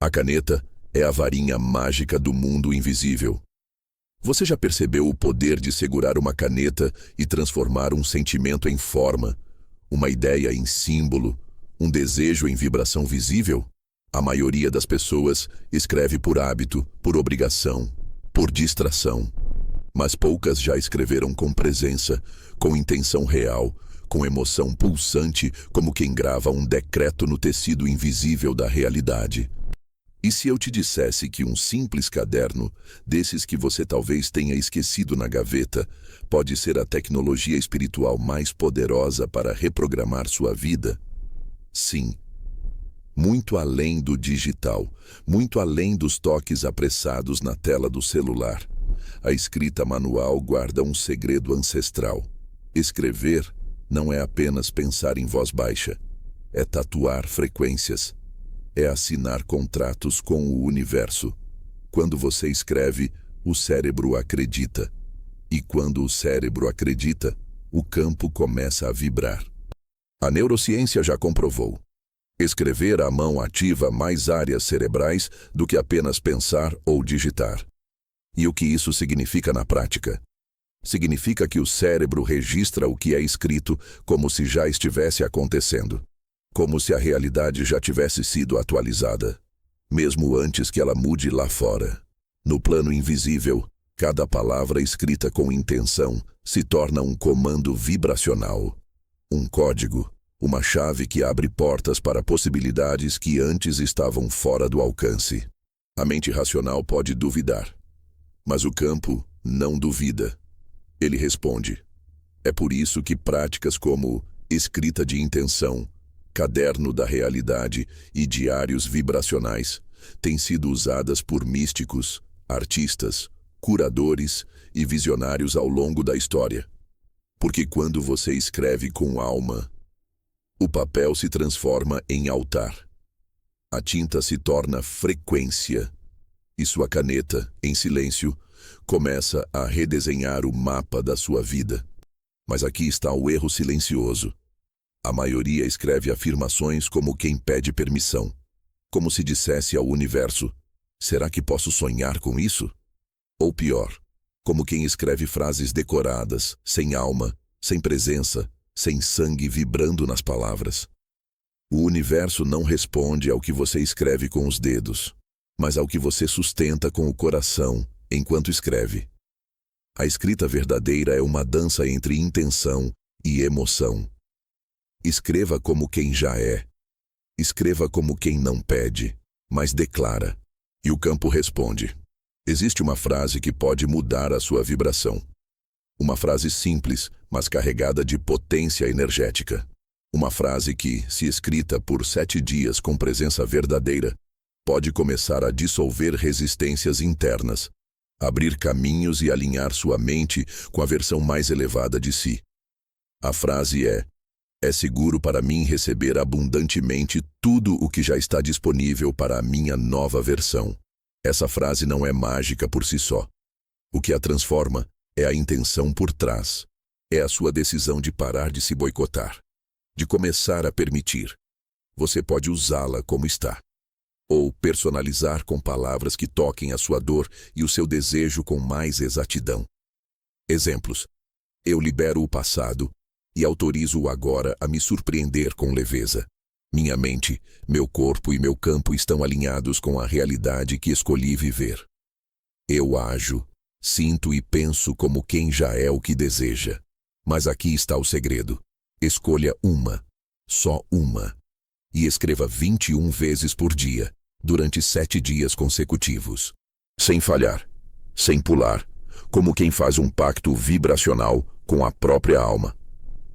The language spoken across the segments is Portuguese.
A caneta é a varinha mágica do mundo invisível. Você já percebeu o poder de segurar uma caneta e transformar um sentimento em forma, uma ideia em símbolo, um desejo em vibração visível? A maioria das pessoas escreve por hábito, por obrigação, por distração. Mas poucas já escreveram com presença, com intenção real, com emoção pulsante, como quem grava um decreto no tecido invisível da realidade. E se eu te dissesse que um simples caderno, desses que você talvez tenha esquecido na gaveta, pode ser a tecnologia espiritual mais poderosa para reprogramar sua vida? Sim. Muito além do digital, muito além dos toques apressados na tela do celular. A escrita manual guarda um segredo ancestral. Escrever não é apenas pensar em voz baixa, é tatuar frequências. É assinar contratos com o universo. Quando você escreve, o cérebro acredita. E quando o cérebro acredita, o campo começa a vibrar. A neurociência já comprovou. Escrever à mão ativa mais áreas cerebrais do que apenas pensar ou digitar. E o que isso significa na prática? Significa que o cérebro registra o que é escrito como se já estivesse acontecendo. Como se a realidade já tivesse sido atualizada, mesmo antes que ela mude lá fora. No plano invisível, cada palavra escrita com intenção se torna um comando vibracional, um código, uma chave que abre portas para possibilidades que antes estavam fora do alcance. A mente racional pode duvidar, mas o campo não duvida. Ele responde. É por isso que práticas como escrita de intenção, caderno da realidade e diários vibracionais têm sido usadas por místicos, artistas, curadores e visionários ao longo da história. Porque quando você escreve com alma, o papel se transforma em altar. A tinta se torna frequência e sua caneta, em silêncio, começa a redesenhar o mapa da sua vida. Mas aqui está o erro silencioso. A maioria escreve afirmações como quem pede permissão, como se dissesse ao universo: será que posso sonhar com isso? Ou pior, como quem escreve frases decoradas, sem alma, sem presença, sem sangue vibrando nas palavras. O universo não responde ao que você escreve com os dedos, mas ao que você sustenta com o coração enquanto escreve. A escrita verdadeira é uma dança entre intenção e emoção. Escreva como quem já é. Escreva como quem não pede, mas declara. E o campo responde. Existe uma frase que pode mudar a sua vibração. Uma frase simples, mas carregada de potência energética. Uma frase que, se escrita por 7 dias com presença verdadeira, pode começar a dissolver resistências internas, abrir caminhos e alinhar sua mente com a versão mais elevada de si. A frase é: é seguro para mim receber abundantemente tudo o que já está disponível para a minha nova versão. Essa frase não é mágica por si só. O que a transforma é a intenção por trás. É a sua decisão de parar de se boicotar, de começar a permitir. Você pode usá-la como está, ou personalizar com palavras que toquem a sua dor e o seu desejo com mais exatidão. Exemplos. Eu libero o passado e autorizo o agora a me surpreender com leveza. Minha mente, meu corpo e meu campo estão alinhados com a realidade que escolhi viver. Eu ajo, sinto e penso como quem já é o que deseja. Mas aqui está o segredo. Escolha uma, só uma, e escreva 21 vezes por dia, durante 7 dias consecutivos. Sem falhar, sem pular, como quem faz um pacto vibracional com a própria alma.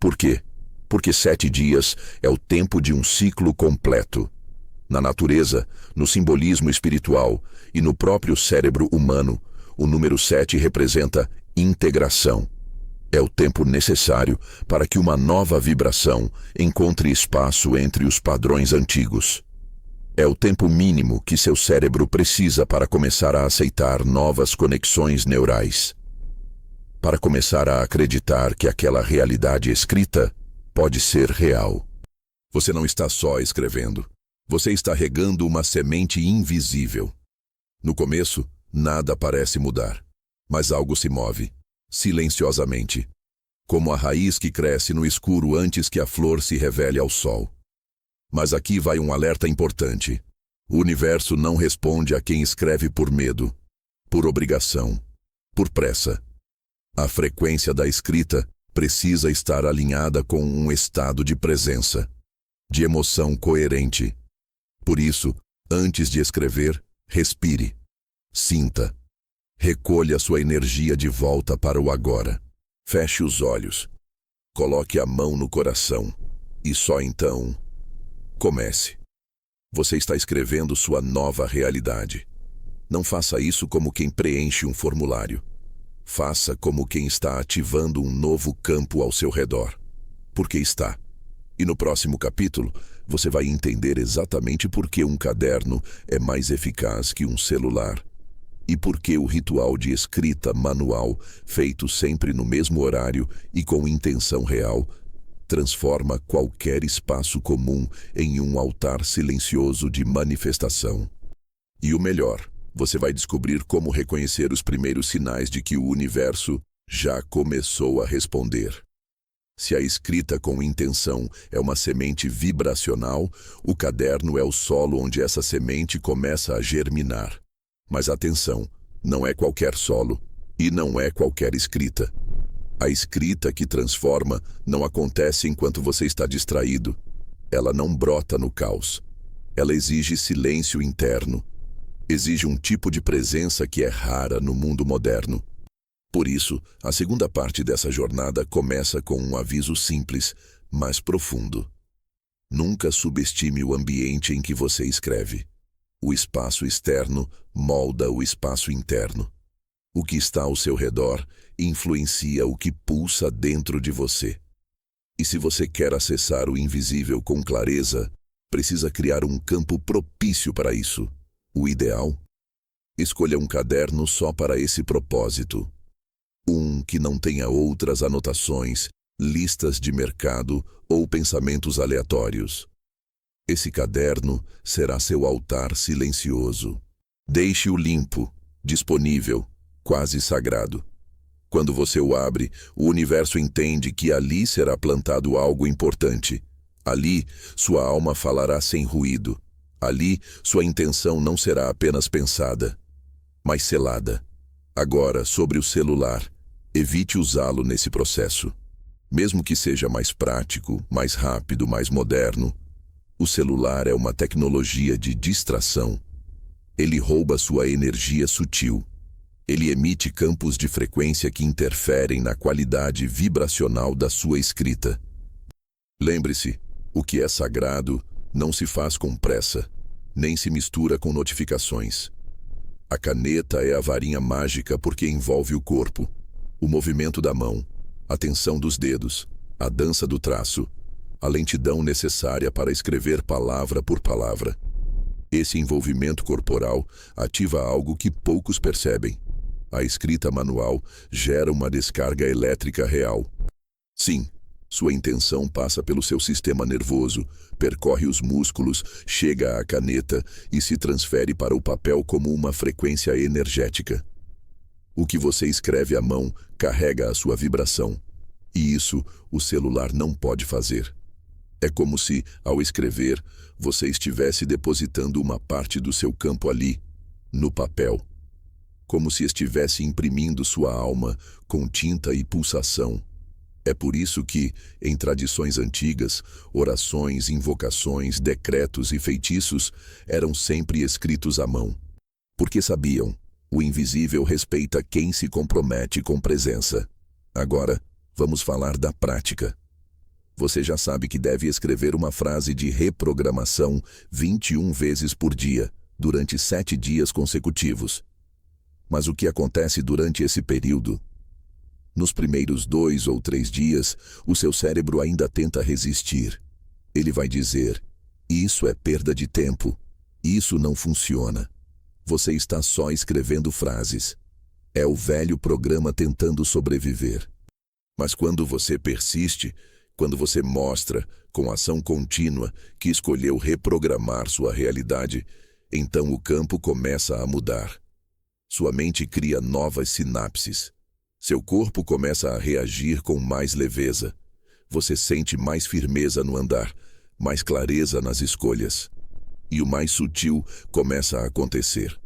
Por quê? Porque 7 dias é o tempo de um ciclo completo. Na natureza, no simbolismo espiritual e no próprio cérebro humano, o número 7 representa integração. É o tempo necessário para que uma nova vibração encontre espaço entre os padrões antigos. É o tempo mínimo que seu cérebro precisa para começar a aceitar novas conexões neurais. Para começar a acreditar que aquela realidade escrita pode ser real. Você não está só escrevendo. Você está regando uma semente invisível. No começo, nada parece mudar, mas algo se move, silenciosamente, como a raiz que cresce no escuro antes que a flor se revele ao sol. Mas aqui vai um alerta importante. O universo não responde a quem escreve por medo, por obrigação, por pressa. A frequência da escrita precisa estar alinhada com um estado de presença, de emoção coerente. Por isso, antes de escrever, respire, sinta, recolha sua energia de volta para o agora. Feche os olhos, coloque a mão no coração e só então, comece. Você está escrevendo sua nova realidade. Não faça isso como quem preenche um formulário. Faça como quem está ativando um novo campo ao seu redor. Porque está. E no próximo capítulo, você vai entender exatamente por que um caderno é mais eficaz que um celular. E por que o ritual de escrita manual, feito sempre no mesmo horário e com intenção real, transforma qualquer espaço comum em um altar silencioso de manifestação. E o melhor, você vai descobrir como reconhecer os primeiros sinais de que o universo já começou a responder. Se a escrita com intenção é uma semente vibracional, o caderno é o solo onde essa semente começa a germinar. Mas atenção, não é qualquer solo e não é qualquer escrita. A escrita que transforma não acontece enquanto você está distraído. Ela não brota no caos. Ela exige silêncio interno. Exige um tipo de presença que é rara no mundo moderno. Por isso, a segunda parte dessa jornada começa com um aviso simples, mas profundo. Nunca subestime o ambiente em que você escreve. O espaço externo molda o espaço interno. O que está ao seu redor influencia o que pulsa dentro de você. E se você quer acessar o invisível com clareza, precisa criar um campo propício para isso. O ideal? Escolha um caderno só para esse propósito. Um que não tenha outras anotações, listas de mercado ou pensamentos aleatórios. Esse caderno será seu altar silencioso. Deixe-o limpo, disponível, quase sagrado. Quando você o abre, o universo entende que ali será plantado algo importante. Ali, sua alma falará sem ruído. Ali, sua intenção não será apenas pensada, mas selada. Agora, sobre o celular, evite usá-lo nesse processo. Mesmo que seja mais prático, mais rápido, mais moderno, o celular é uma tecnologia de distração. Ele rouba sua energia sutil. Ele emite campos de frequência que interferem na qualidade vibracional da sua escrita. Lembre-se, o que é sagrado não se faz com pressa, nem se mistura com notificações. A caneta é a varinha mágica porque envolve o corpo, o movimento da mão, a tensão dos dedos, a dança do traço, a lentidão necessária para escrever palavra por palavra. Esse envolvimento corporal ativa algo que poucos percebem. A escrita manual gera uma descarga elétrica real. Sim, sua intenção passa pelo seu sistema nervoso, percorre os músculos, chega à caneta e se transfere para o papel como uma frequência energética. O que você escreve à mão carrega a sua vibração, e isso o celular não pode fazer. É como se, ao escrever, você estivesse depositando uma parte do seu campo ali, no papel. Como se estivesse imprimindo sua alma com tinta e pulsação. É por isso que, em tradições antigas, orações, invocações, decretos e feitiços eram sempre escritos à mão. Porque sabiam, o invisível respeita quem se compromete com presença. Agora, vamos falar da prática. Você já sabe que deve escrever uma frase de reprogramação 21 vezes por dia, durante 7 dias consecutivos. Mas o que acontece durante esse período? Nos primeiros 2 ou 3 dias, o seu cérebro ainda tenta resistir. Ele vai dizer, isso é perda de tempo, isso não funciona. Você está só escrevendo frases. É o velho programa tentando sobreviver. Mas quando você persiste, Quando você mostra, com ação contínua, que escolheu reprogramar sua realidade, então o campo começa a mudar. Sua mente cria novas sinapses. Seu corpo começa a reagir com mais leveza. Você sente mais firmeza no andar, mais clareza nas escolhas. E o mais sutil começa a acontecer.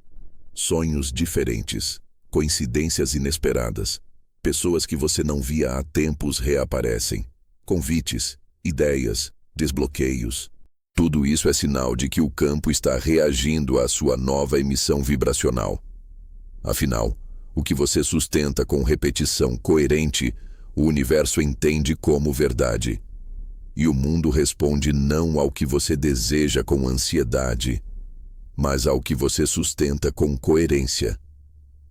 Sonhos diferentes, coincidências inesperadas. Pessoas que você não via há tempos reaparecem. Convites, ideias, desbloqueios. Tudo isso é sinal de que o campo está reagindo à sua nova emissão vibracional. Afinal, o que você sustenta com repetição coerente, o universo entende como verdade. E o mundo responde não ao que você deseja com ansiedade, mas ao que você sustenta com coerência.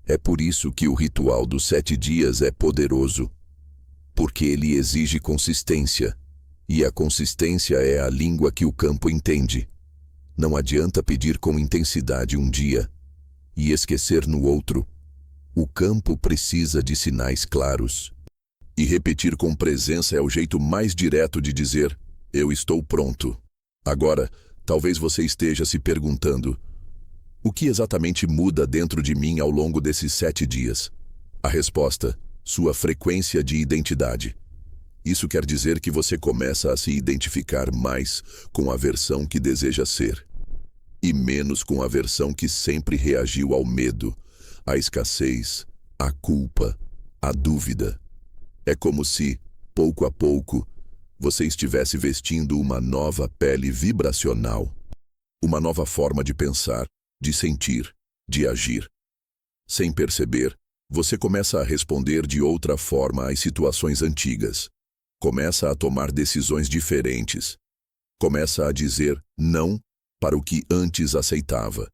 É por isso que o ritual dos 7 dias é poderoso, porque ele exige consistência, e a consistência é a língua que o campo entende. Não adianta pedir com intensidade um dia e esquecer no outro. O campo precisa de sinais claros. E repetir com presença é o jeito mais direto de dizer: eu estou pronto. Agora, talvez você esteja se perguntando: o que exatamente muda dentro de mim ao longo desses 7 dias? A resposta: sua frequência de identidade. Isso quer dizer que você começa a se identificar mais com a versão que deseja ser, e menos com a versão que sempre reagiu ao medo, à escassez, à culpa, à dúvida. É como se, pouco a pouco, você estivesse vestindo uma nova pele vibracional, uma nova forma de pensar, de sentir, de agir. Sem perceber, você começa a responder de outra forma às situações antigas. Começa a tomar decisões diferentes. Começa a dizer não para o que antes aceitava,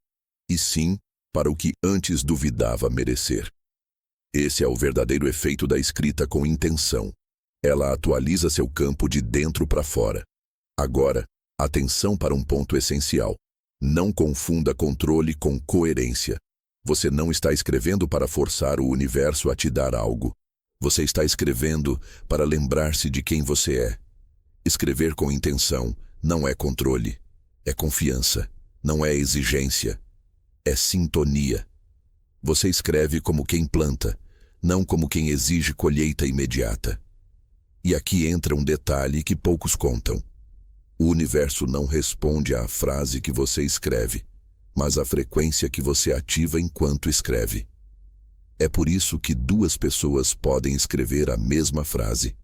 e sim para o que antes duvidava merecer. Esse é o verdadeiro efeito da escrita com intenção. Ela atualiza seu campo de dentro para fora. Agora, atenção para um ponto essencial. Não confunda controle com coerência. Você não está escrevendo para forçar o universo a te dar algo. Você está escrevendo para lembrar-se de quem você é. Escrever com intenção não é controle, é confiança, não é exigência, é sintonia. Você escreve como quem planta, não como quem exige colheita imediata. E aqui entra um detalhe que poucos contam. O universo não responde à frase que você escreve, mas à frequência que você ativa enquanto escreve. É por isso que 2 pessoas podem escrever a mesma frase,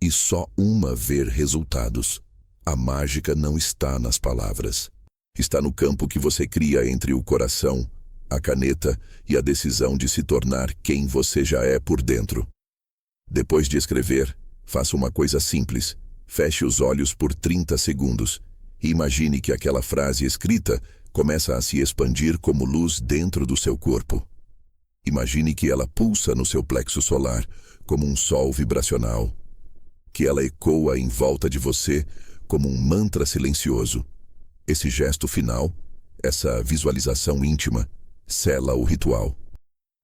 e só uma ver resultados. A mágica não está nas palavras. Está no campo que você cria entre o coração, a caneta e a decisão de se tornar quem você já é por dentro. Depois de escrever, faça uma coisa simples. Feche os olhos por 30 segundos e imagine que aquela frase escrita começa a se expandir como luz dentro do seu corpo. Imagine que ela pulsa no seu plexo solar como um sol vibracional, que ela ecoa em volta de você como um mantra silencioso. Esse gesto final, essa visualização íntima, sela o ritual.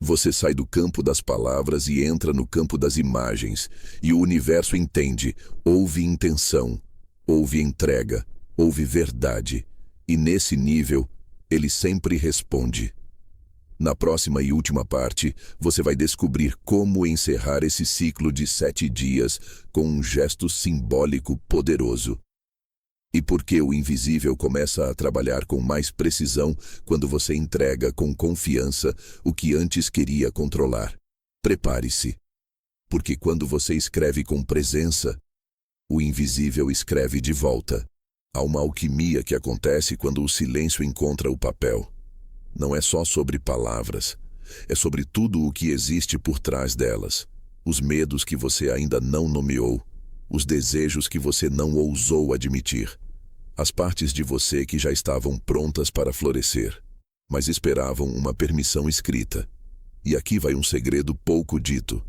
Você sai do campo das palavras e entra no campo das imagens, e o universo entende, houve intenção, houve entrega, houve verdade, e nesse nível, ele sempre responde. Na próxima e última parte, você vai descobrir como encerrar esse ciclo de 7 dias com um gesto simbólico poderoso. E por que o invisível começa a trabalhar com mais precisão quando você entrega com confiança o que antes queria controlar. Prepare-se, porque quando você escreve com presença, o invisível escreve de volta. Há uma alquimia que acontece quando o silêncio encontra o papel. Não é só sobre palavras, é sobre tudo o que existe por trás delas. Os medos que você ainda não nomeou, os desejos que você não ousou admitir, as partes de você que já estavam prontas para florescer, mas esperavam uma permissão escrita. E aqui vai um segredo pouco dito.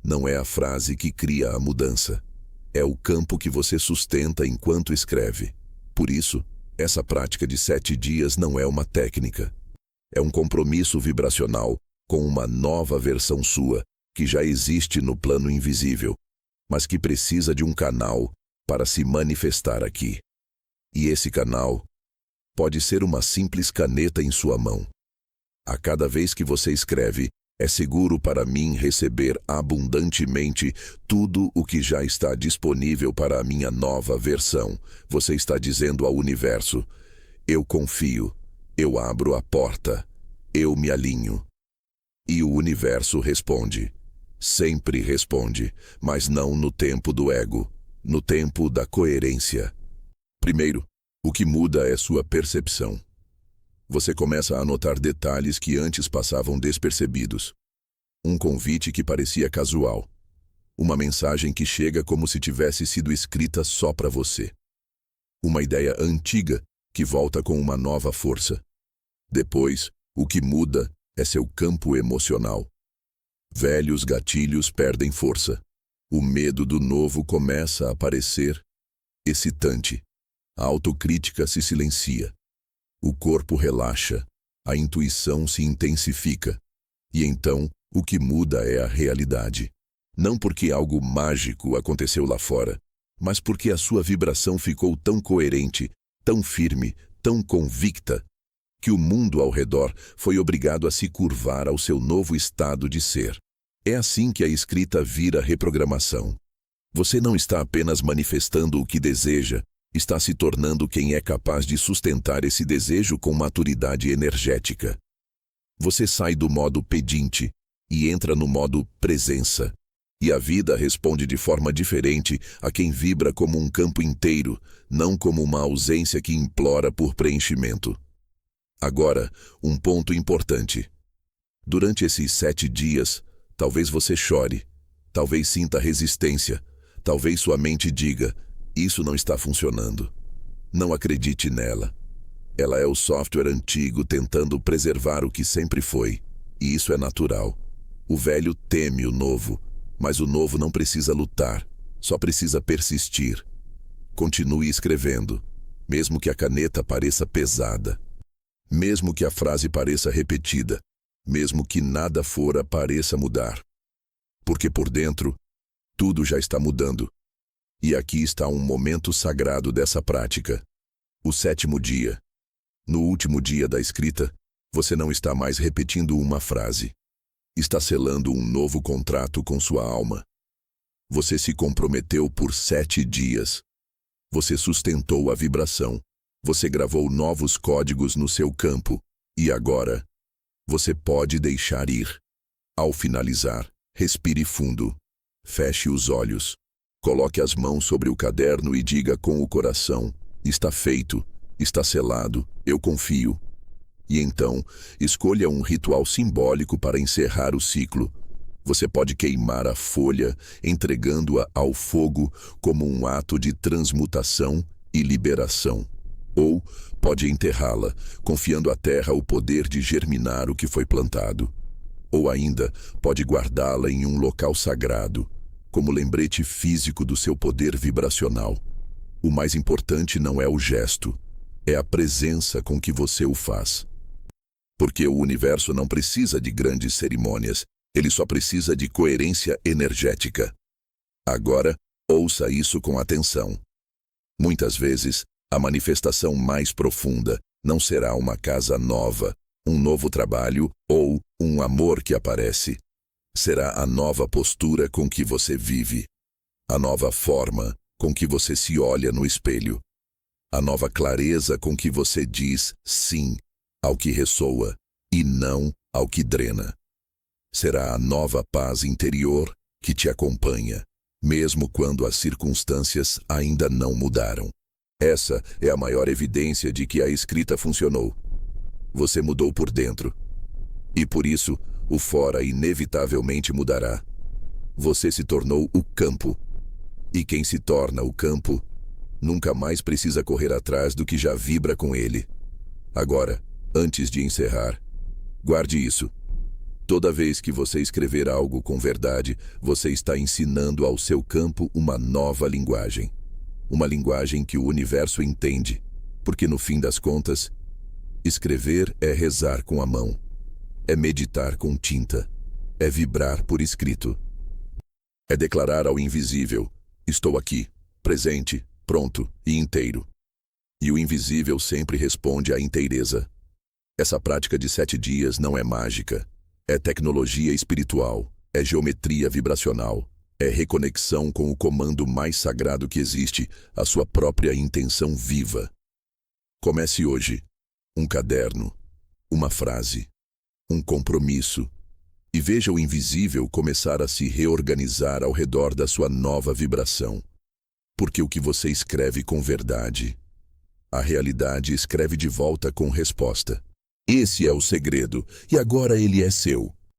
Não é a frase que cria a mudança, é o campo que você sustenta enquanto escreve. Por isso, essa prática de 7 dias não é uma técnica. É um compromisso vibracional com uma nova versão sua, que já existe no plano invisível, mas que precisa de um canal, para se manifestar aqui. E esse canal pode ser uma simples caneta em sua mão. A cada vez que você escreve, é seguro para mim receber abundantemente tudo o que já está disponível para a minha nova versão. Você está dizendo ao universo: eu confio, eu abro a porta, eu me alinho. E o universo responde. Sempre responde, mas não no tempo do ego, no tempo da coerência. Primeiro, o que muda é sua percepção. Você começa a notar detalhes que antes passavam despercebidos. Um convite que parecia casual. Uma mensagem que chega como se tivesse sido escrita só para você. Uma ideia antiga que volta com uma nova força. Depois, o que muda é seu campo emocional. Velhos gatilhos perdem força. O medo do novo começa a aparecer. Excitante. A autocrítica se silencia. O corpo relaxa. A intuição se intensifica. E então, o que muda é a realidade. Não porque algo mágico aconteceu lá fora, mas porque a sua vibração ficou tão coerente, tão firme, tão convicta, que o mundo ao redor foi obrigado a se curvar ao seu novo estado de ser. É assim que a escrita vira reprogramação. Você não está apenas manifestando o que deseja, está se tornando quem é capaz de sustentar esse desejo com maturidade energética. Você sai do modo pedinte e entra no modo presença. E a vida responde de forma diferente a quem vibra como um campo inteiro, não como uma ausência que implora por preenchimento. Agora, um ponto importante. Durante esses 7 dias, talvez você chore, talvez sinta resistência, talvez sua mente diga: isso não está funcionando. Não acredite nela. Ela é o software antigo tentando preservar o que sempre foi, e isso é natural. O velho teme o novo, mas o novo não precisa lutar, só precisa persistir. Continue escrevendo, mesmo que a caneta pareça pesada, mesmo que a frase pareça repetida, mesmo que nada fora pareça mudar. Porque por dentro, tudo já está mudando. E aqui está um momento sagrado dessa prática. O 7º dia. No último dia da escrita, você não está mais repetindo uma frase. Está selando um novo contrato com sua alma. Você se comprometeu por 7 dias. Você sustentou a vibração. Você gravou novos códigos no seu campo. E agora, você pode deixar ir. Ao finalizar, respire fundo. Feche os olhos. Coloque as mãos sobre o caderno e diga com o coração: está feito, está selado, eu confio. E então, escolha um ritual simbólico para encerrar o ciclo. Você pode queimar a folha, entregando-a ao fogo como um ato de transmutação e liberação. Ou pode enterrá-la, confiando à terra o poder de germinar o que foi plantado. Ou ainda, pode guardá-la em um local sagrado, como lembrete físico do seu poder vibracional. O mais importante não é o gesto, é a presença com que você o faz. Porque o universo não precisa de grandes cerimônias, ele só precisa de coerência energética. Agora, ouça isso com atenção. Muitas vezes, a manifestação mais profunda não será uma casa nova, um novo trabalho ou um amor que aparece. Será a nova postura com que você vive, a nova forma com que você se olha no espelho, a nova clareza com que você diz sim ao que ressoa e não ao que drena. Será a nova paz interior que te acompanha, mesmo quando as circunstâncias ainda não mudaram. Essa é a maior evidência de que a escrita funcionou. Você mudou por dentro. E por isso, o fora inevitavelmente mudará. Você se tornou o campo. E quem se torna o campo, nunca mais precisa correr atrás do que já vibra com ele. Agora, antes de encerrar, guarde isso. Toda vez que você escrever algo com verdade, você está ensinando ao seu campo uma nova linguagem. Uma linguagem que o universo entende, porque no fim das contas, escrever é rezar com a mão, é meditar com tinta, é vibrar por escrito. É declarar ao invisível: estou aqui, presente, pronto e inteiro. E o invisível sempre responde à inteireza. Essa prática de 7 dias não é mágica. É tecnologia espiritual, é geometria vibracional, é reconexão com o comando mais sagrado que existe, a sua própria intenção viva. Comece hoje. Um caderno, uma frase, um compromisso, e veja o invisível começar a se reorganizar ao redor da sua nova vibração. Porque o que você escreve com verdade, a realidade escreve de volta com resposta. Esse é o segredo, e agora ele é seu.